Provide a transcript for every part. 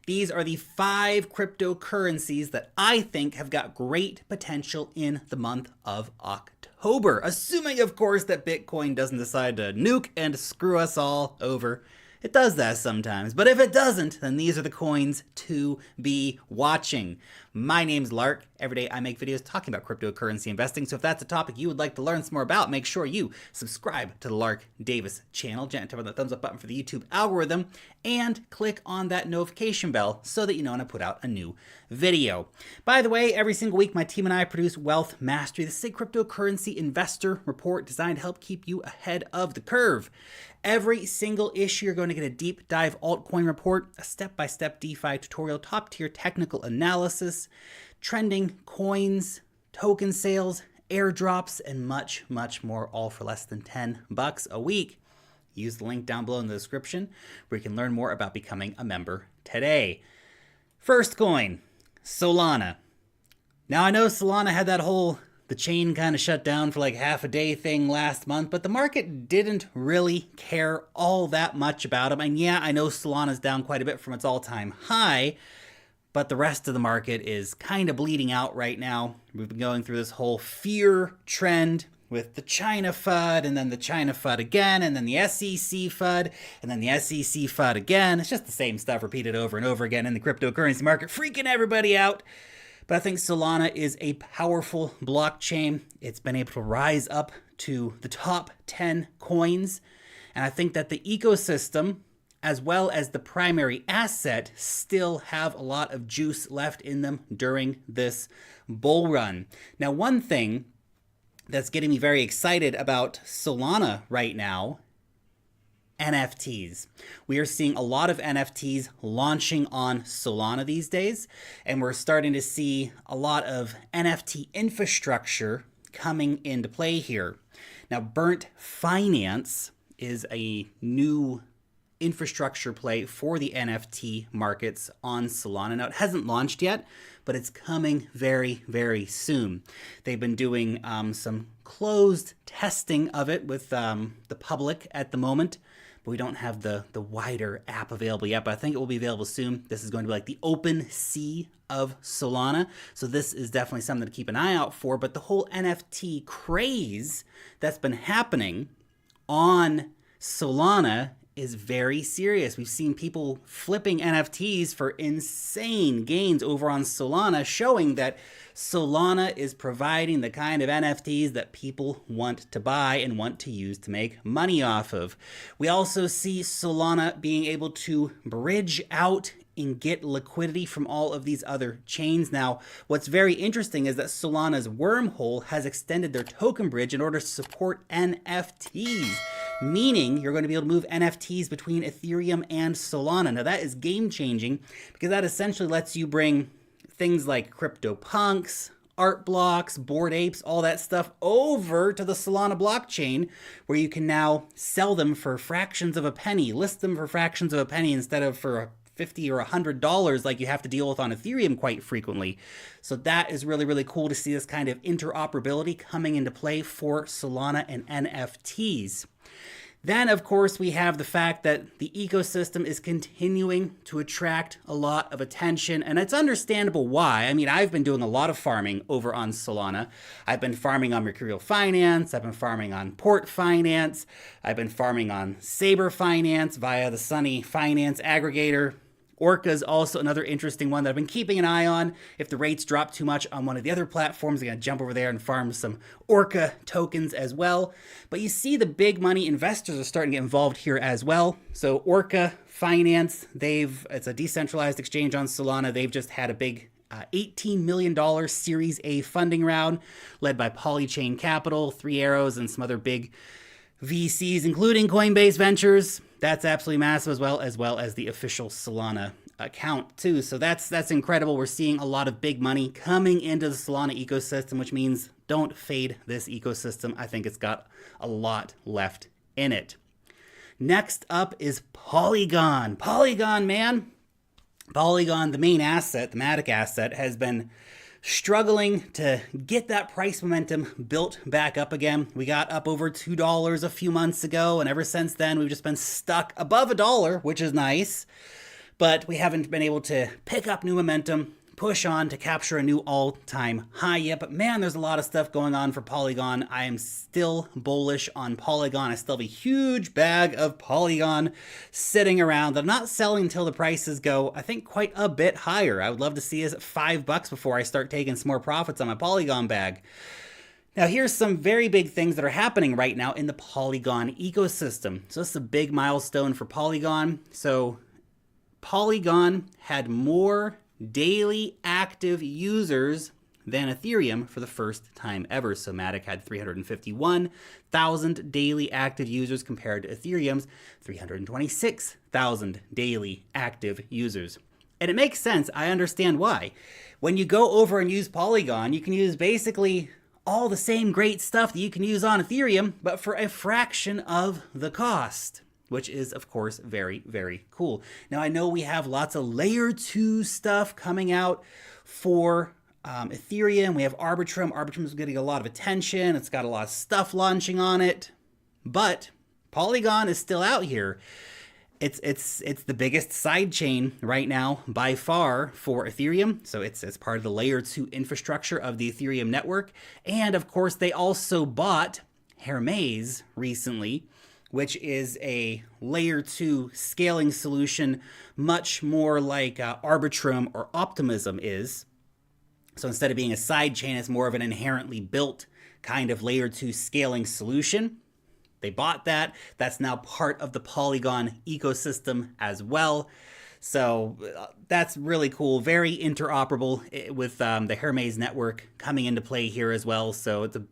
These are the 5 cryptocurrencies that I think have got great potential in the month of October. Assuming, of course, that Bitcoin doesn't decide to nuke and screw us all over. It does that sometimes, but if it doesn't, then these are the coins to be watching. My name's Lark. Every day I make videos talking about cryptocurrency investing, so if that's a topic you would like to learn some more about, make sure you subscribe to the Lark Davis channel, tap on the thumbs up button for the YouTube algorithm, and click on that notification bell so that you know when I put out a new video. By the way, every single week my team and I produce Wealth Mastery. This is a cryptocurrency investor report designed to help keep you ahead of the curve. Every single issue, you're going to get a deep dive altcoin report, a step-by-step DeFi tutorial, top-tier technical analysis, trending coins, token sales, airdrops, and much, much more, all for less than $10 a week. Use the link down below in the description where you can learn more about becoming a member today. First coin, Solana. Now I know Solana had that whole the chain kind of shut down for like half a day thing last month, but the market didn't really care all that much about them. And yeah, I know Solana's down quite a bit from its all-time high, but the rest of the market is kind of bleeding out right now. We've been going through this whole fear trend with the China FUD, and then the China FUD again, and then the SEC FUD, and then the SEC FUD again. It's just the same stuff repeated over and over again in the cryptocurrency market, freaking everybody out. But I think Solana is a powerful blockchain. It's been able to rise up to the top 10 coins. And I think that the ecosystem, as well as the primary asset, still have a lot of juice left in them during this bull run. Now, one thing that's getting me very excited about Solana right now, NFTs. We are seeing a lot of NFTs launching on Solana these days, and we're starting to see a lot of NFT infrastructure coming into play here. Now, Burnt Finance is a new infrastructure play for the NFT markets on Solana. Now, it hasn't launched yet, but it's coming very, very soon. They've been doing some closed testing of it with the public at the moment. We don't have the wider app available yet, but I think it will be available soon. This is going to be like the open sea of Solana. So this is definitely something to keep an eye out for. But the whole NFT craze that's been happening on Solana is very serious. We've seen people flipping NFTs for insane gains over on Solana, showing that Solana is providing the kind of NFTs that people want to buy and want to use to make money off of. We also see Solana being able to bridge out and get liquidity from all of these other chains. Now, what's very interesting is that Solana's wormhole has extended their token bridge in order to support NFTs, meaning you're going to be able to move NFTs between Ethereum and Solana. Now, that is game-changing because that essentially lets you bring things like CryptoPunks, art blocks, Bored Apes, all that stuff over to the Solana blockchain, where you can now sell them for fractions of a penny, list them for fractions of a penny instead of for $50 or $100 like you have to deal with on Ethereum quite frequently. So that is really, really cool to see this kind of interoperability coming into play for Solana and NFTs. Then, of course, we have the fact that the ecosystem is continuing to attract a lot of attention, and it's understandable why. I mean, I've been doing a lot of farming over on Solana. I've been farming on Mercurial Finance, I've been farming on Port Finance, I've been farming on Saber Finance via the Sunny Finance aggregator. Orca is also another interesting one that I've been keeping an eye on. If the rates drop too much on one of the other platforms, I'm going to jump over there and farm some Orca tokens as well. But you see the big money investors are starting to get involved here as well. So Orca Finance, it's a decentralized exchange on Solana. They've just had a big $18 million Series A funding round led by Polychain Capital, Three Arrows, and some other big VCs, including Coinbase Ventures. That's absolutely massive, as well as the official Solana account too. So that's incredible. We're seeing a lot of big money coming into the Solana ecosystem, which means don't fade this ecosystem. I think it's got a lot left in it. Next up is Polygon. Polygon, man. Polygon, the main asset, the Matic asset, has been struggling to get that price momentum built back up again. We got up over $2 a few months ago, and ever since then, we've just been stuck above $1, which is nice. but we haven't been able to pick up new momentum, push on to capture a new all-time high yet. But man, there's a lot of stuff going on for Polygon. I am still bullish on Polygon. I still have a huge bag of Polygon sitting around that I'm not selling until the prices go, I think, quite a bit higher. I would love to see us at $5 before I start taking some more profits on my Polygon bag. Now, here's some very big things that are happening right now in the Polygon ecosystem. So this is a big milestone for Polygon. So Polygon had more daily active users than Ethereum for the first time ever. So Matic had 351,000 daily active users compared to Ethereum's 326,000 daily active users. And it makes sense. I understand why. When you go over and use Polygon, you can use basically all the same great stuff that you can use on Ethereum, but for a fraction of the cost, which is, of course, very, very cool. Now, I know we have lots of layer 2 stuff coming out for Ethereum. We have Arbitrum. Arbitrum is getting a lot of attention. It's got a lot of stuff launching on it, but Polygon is still out here. It's the biggest sidechain right now by far for Ethereum. So it's part of the layer 2 infrastructure of the Ethereum network. And of course, they also bought Hermes recently, which is a layer 2 scaling solution, much more like Arbitrum or Optimism is. So instead of being a sidechain, it's more of an inherently built kind of layer 2 scaling solution. They bought that. That's now part of the Polygon ecosystem as well. So that's really cool. Very interoperable with the Hermes network coming into play here as well. So it's a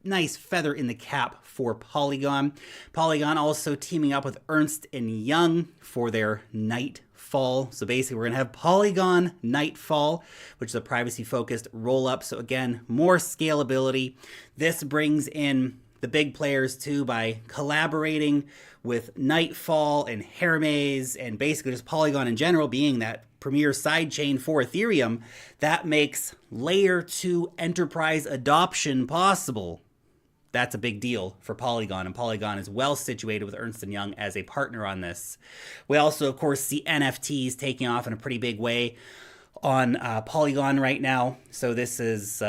nice feather in the cap for Polygon. Polygon also teaming up with Ernst & Young for their Nightfall. So basically, we're going to have Polygon Nightfall, which is a privacy-focused roll-up. So again, more scalability. This brings in the big players too by collaborating with Nightfall and Hermes and basically just Polygon in general being that premier sidechain for Ethereum. That makes layer 2 enterprise adoption possible. That's a big deal for Polygon, and Polygon is well situated with Ernst & Young as a partner on this. We also, of course, see NFTs taking off in a pretty big way on Polygon right now. So this is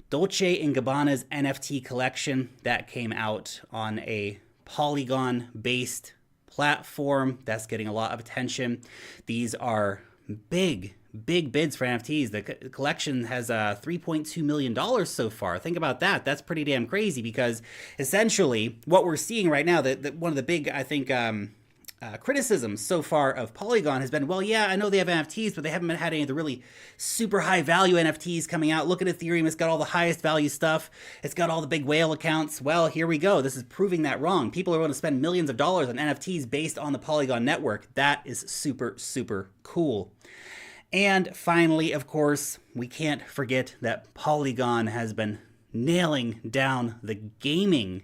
Dolce & Gabbana's NFT collection that came out on a Polygon-based platform that's getting a lot of attention. These are big bids for NFTs. The collection has $3.2 million so far. Think about that. That's pretty damn crazy because essentially what we're seeing right now, one of the big, I think, criticisms so far of Polygon has been, well, yeah, I know they have NFTs, but they haven't had any of the really super high value NFTs coming out. Look at Ethereum. It's got all the highest value stuff. It's got all the big whale accounts. Well, here we go. This is proving that wrong. People are going to spend millions of dollars on NFTs based on the Polygon network. That is super, super cool. And finally, of course, we can't forget that Polygon has been nailing down the gaming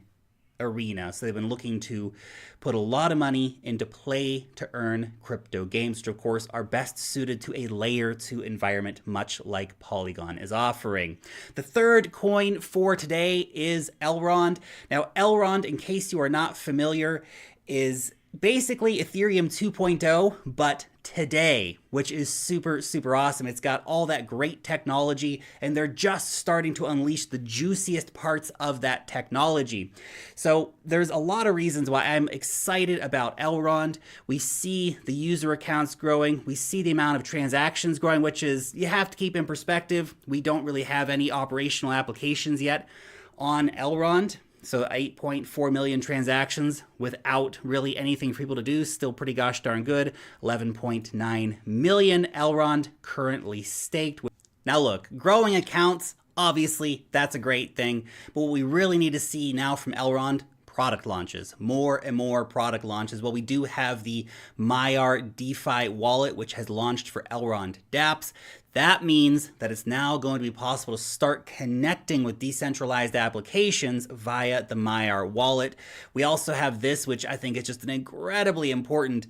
arena. So they've been looking to put a lot of money into play to earn crypto games, which of course are best suited to a layer 2 environment, much like Polygon is offering. The third coin for today is Elrond. Now, Elrond, in case you are not familiar, is basically Ethereum 2.0, but today, which is super, super awesome. It's got all that great technology, and they're just starting to unleash the juiciest parts of that technology. So there's a lot of reasons why I'm excited about Elrond. We see the user accounts growing. We see the amount of transactions growing, which is, you have to keep in perspective. We don't really have any operational applications yet on Elrond. So 8.4 million transactions without really anything for people to do. Still pretty gosh darn good. 11.9 million Elrond currently staked. Now look, growing accounts, obviously that's a great thing. But what we really need to see now from Elrond, product launches, more and more product launches. Well, we do have the Myar DeFi wallet, which has launched for Elrond dApps. That means that it's now going to be possible to start connecting with decentralized applications via the Myar wallet. We also have this, which I think is just an incredibly important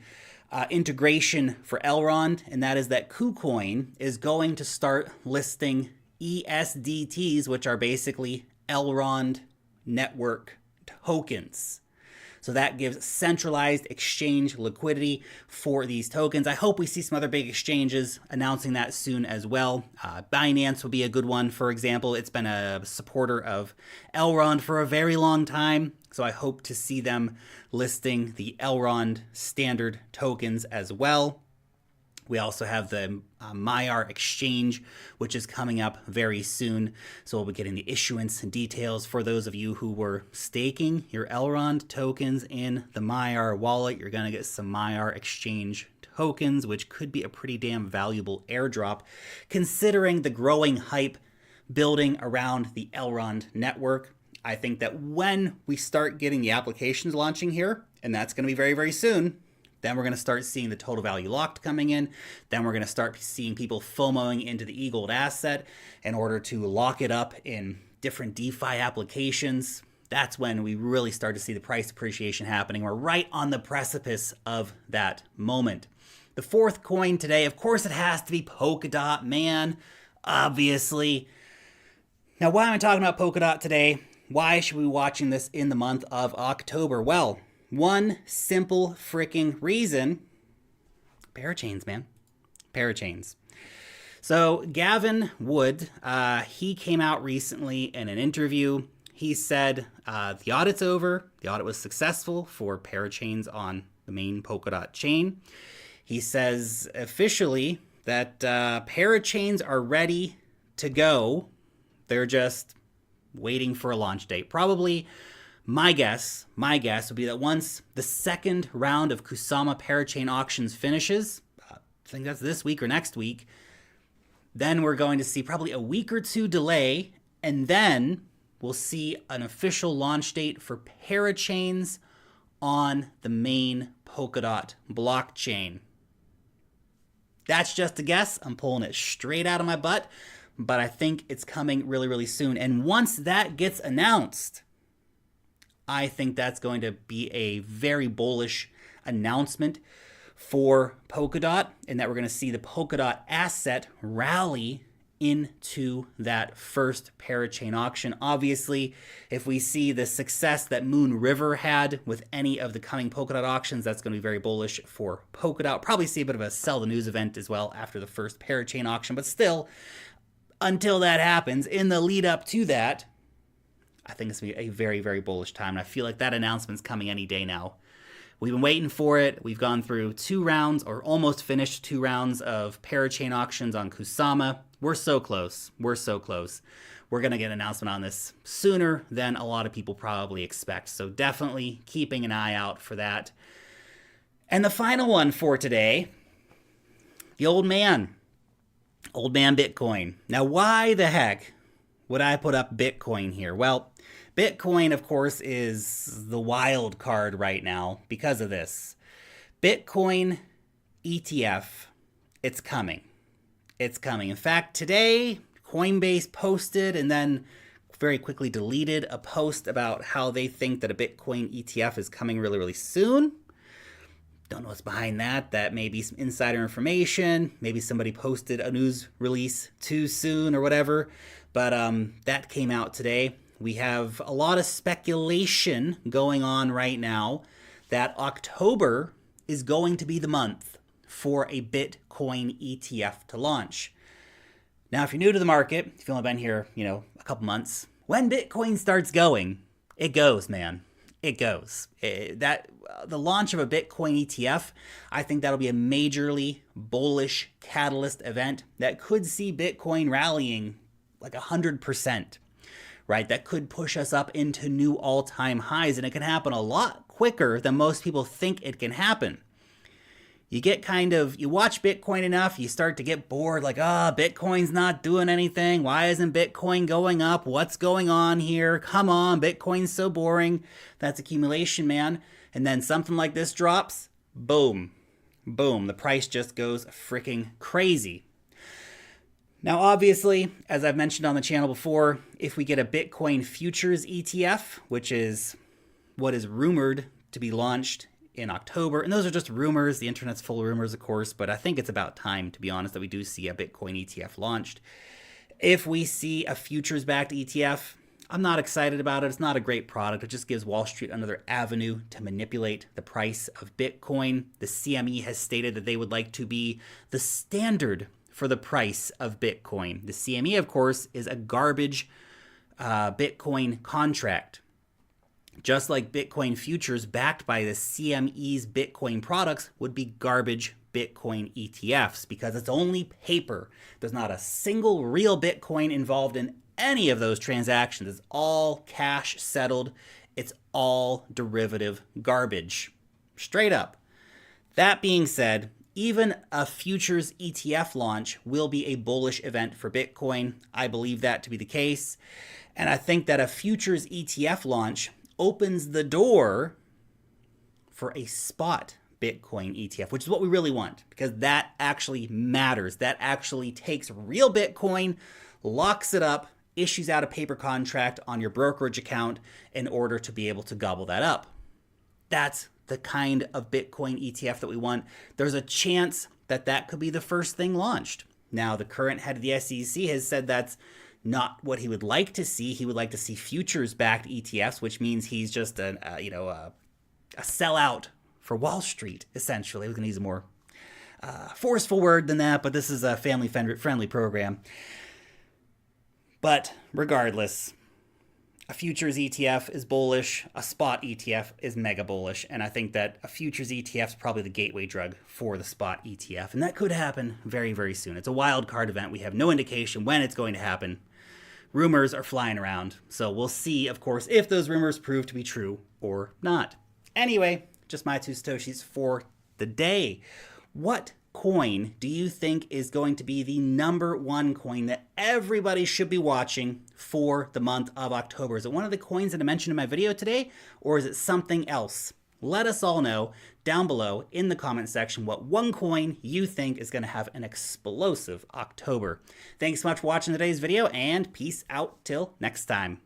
integration for Elrond, and that is that KuCoin is going to start listing ESDTs, which are basically Elrond network tokens. So that gives centralized exchange liquidity for these tokens. I hope we see some other big exchanges announcing that soon as well. Binance will be a good one, for example. It's been a supporter of Elrond for a very long time. So I hope to see them listing the Elrond standard tokens as well. We also have the Myar exchange, which is coming up very soon. So we'll be getting the issuance and details for those of you who were staking your Elrond tokens in the Myar wallet. You're going to get some Myar exchange tokens, which could be a pretty damn valuable airdrop, considering the growing hype building around the Elrond network. I think that when we start getting the applications launching here, and that's going to be very, very soon, then we're going to start seeing the total value locked coming in. Then we're going to start seeing people FOMOing into the eGold asset in order to lock it up in different DeFi applications. That's when we really start to see the price appreciation happening. We're right on the precipice of that moment. The fourth coin today, of course, it has to be Polka Dot, man. Obviously. Now, why am I talking about Polka Dot today? Why should we be watching this in the month of October? Well, one simple freaking reason. Parachains, man. Parachains. So Gavin Wood, he came out recently in an interview. He said the audit's over. The audit was successful for parachains on the main Polka Dot chain. He says officially that parachains are ready to go. They're just waiting for a launch date. Probably my guess would be that once the second round of Kusama parachain auctions finishes, I think that's this week or next week, then we're going to see probably a week or two delay, and then we'll see an official launch date for parachains on the main Polka Dot blockchain. That's just a guess. I'm pulling it straight out of my butt, but I think it's coming really, really soon. And once that gets announced, I think that's going to be a very bullish announcement for Polka Dot, and that we're going to see the Polka Dot asset rally into that first parachain auction. Obviously, if we see the success that Moon River had with any of the coming Polka Dot auctions, that's going to be very bullish for Polka Dot. Probably see a bit of a sell the news event as well after the first parachain auction, but still, until that happens, in the lead up to that, I think it's going to be a very, very bullish time. And I feel like that announcement's coming any day now. We've been waiting for it. We've gone through 2 rounds, or almost finished 2 rounds of parachain auctions on Kusama. We're so close. We're so close. We're going to get an announcement on this sooner than a lot of people probably expect. So definitely keeping an eye out for that. And the final one for today, the old man. Old man Bitcoin. Now, why the heck would I put up Bitcoin here? Well, Bitcoin, of course, is the wild card right now because of this. Bitcoin ETF, it's coming. It's coming. In fact, today, Coinbase posted and then very quickly deleted a post about how they think that a Bitcoin ETF is coming really, really soon. Don't know what's behind that. That may be some insider information. Maybe somebody posted a news release too soon or whatever. But that came out today. We have a lot of speculation going on right now that October is going to be the month for a Bitcoin ETF to launch. Now, if you're new to the market, if you've only been here, a couple months, when Bitcoin starts going, it goes, man. It goes. The launch of a Bitcoin ETF, I think that'll be a majorly bullish catalyst event that could see Bitcoin rallying like 100%, right? That could push us up into new all-time highs, and it can happen a lot quicker than most people think it can happen. You watch Bitcoin enough, you start to get bored, like, Bitcoin's not doing anything. Why isn't Bitcoin going up? What's going on here? Come on, Bitcoin's so boring. That's accumulation, man. And then something like this drops, boom, boom. The price just goes freaking crazy. Now, obviously, as I've mentioned on the channel before, if we get a Bitcoin futures ETF, which is what is rumored to be launched in October, and those are just rumors. The internet's full of rumors, of course, but I think it's about time, to be honest, that we do see a Bitcoin ETF launched. If we see a futures-backed ETF, I'm not excited about it. It's not a great product. It just gives Wall Street another avenue to manipulate the price of Bitcoin. The CME has stated that they would like to be the standard for the price of Bitcoin. The CME, of course, is a garbage Bitcoin contract. Just like Bitcoin futures backed by the CME's Bitcoin products would be garbage Bitcoin ETFs because it's only paper. There's not a single real Bitcoin involved in any of those transactions. It's all cash settled. It's all derivative garbage. Straight up. That being said, even a futures ETF launch will be a bullish event for Bitcoin. I believe that to be the case. And I think that a futures ETF launch opens the door for a spot Bitcoin ETF, which is what we really want because that actually matters. That actually takes real Bitcoin, locks it up, issues out a paper contract on your brokerage account in order to be able to gobble that up. That's the kind of Bitcoin ETF that we want. There's a chance that that could be the first thing launched. Now, the current head of the SEC has said that's not what he would like to see. He would like to see futures-backed ETFs, which means he's just a sellout for Wall Street, essentially. We're going to use a more forceful word than that, but this is a family-friendly program. But regardless, a futures ETF is bullish, a spot ETF is mega bullish, and I think that a futures ETF is probably the gateway drug for the spot ETF, and that could happen very, very soon. It's a wild card event. We have no indication when it's going to happen. Rumors are flying around, so we'll see, of course, if those rumors prove to be true or not. Anyway, just my 2 Satoshis for the day. What coin do you think is going to be the #1 coin that everybody should be watching for the month of October? Is it one of the coins that I mentioned in my video today, or is it something else? Let us all know down below in the comment section what one coin you think is going to have an explosive October. Thanks so much for watching today's video, and peace out till next time.